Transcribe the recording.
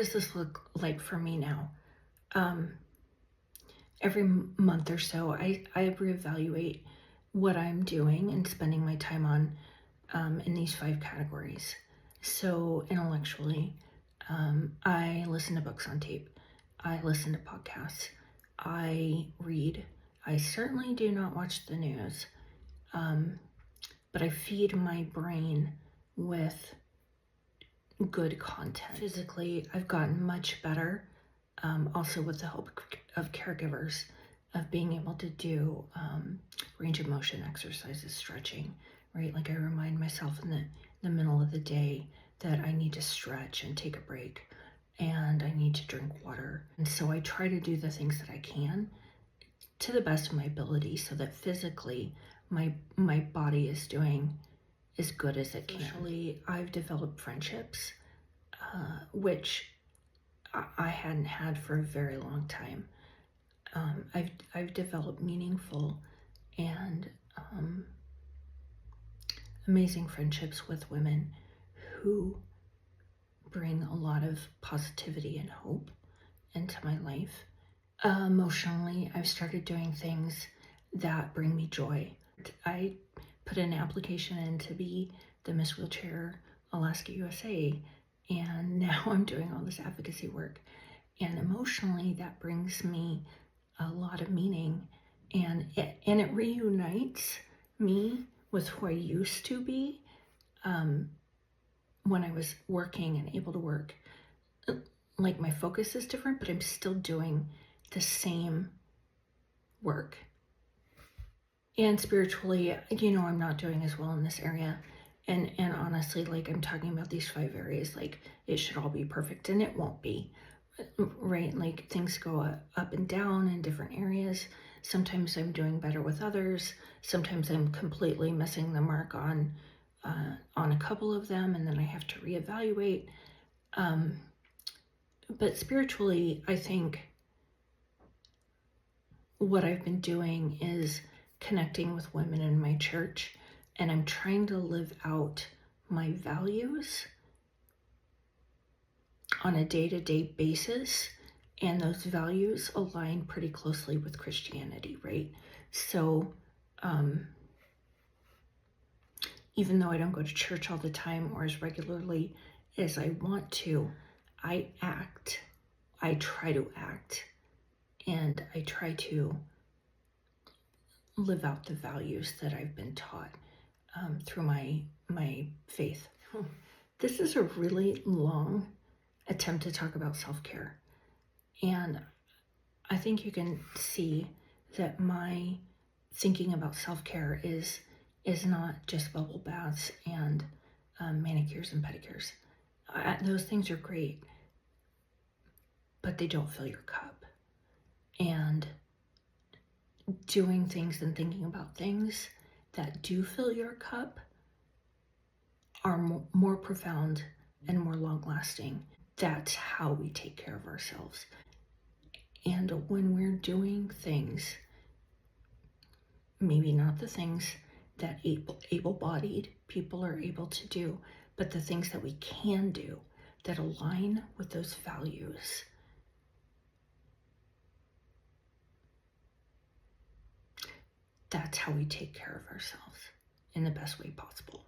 does this look like for me now? Every month or so, I reevaluate what I'm doing and spending my time on in these 5 categories. So intellectually, I listen to books on tape. I listen to podcasts. I read. I certainly do not watch the news, but I feed my brain with good content. Physically, I've gotten much better, also with the help of caregivers, of being able to do range of motion exercises, stretching, right? Like I remind myself in the middle of the day that I need to stretch and take a break, and I need to drink water. And so I try to do the things that I can to the best of my ability so that physically my body is doing as good as it can. Socially, I've developed friendships, which I hadn't had for a very long time. I've developed meaningful and amazing friendships with women who bring a lot of positivity and hope into my life. Emotionally, I've started doing things that bring me joy. I put an application in to be the Miss Wheelchair Alaska USA, and now I'm doing all this advocacy work. And emotionally, that brings me a lot of meaning, and it reunites me with who I used to be when I was working and able to work. Like my focus is different, but I'm still doing the same work. And spiritually, I'm not doing as well in this area. And honestly, like I'm talking about these 5 areas, like it should all be perfect, and it won't be, right? Like things go up and down in different areas. Sometimes I'm doing better with others. Sometimes I'm completely missing the mark on a couple of them, and then I have to reevaluate. But spiritually, I think what I've been doing is connecting with women in my church, and I'm trying to live out my values on a day-to-day basis, and those values align pretty closely with Christianity, right? So even though I don't go to church all the time or as regularly as I want to, I try to act, and I try to live out the values that I've been taught through my faith. This is a really long attempt to talk about self-care, and I think you can see that my thinking about self-care is not just bubble baths and manicures and pedicures. Those things are great, but they don't fill your cup. And doing things and thinking about things that do fill your cup are more profound and more long-lasting. That's how we take care of ourselves. And when we're doing things, maybe not the things that able-bodied people are able to do, but the things that we can do that align with those values, that's how we take care of ourselves in the best way possible.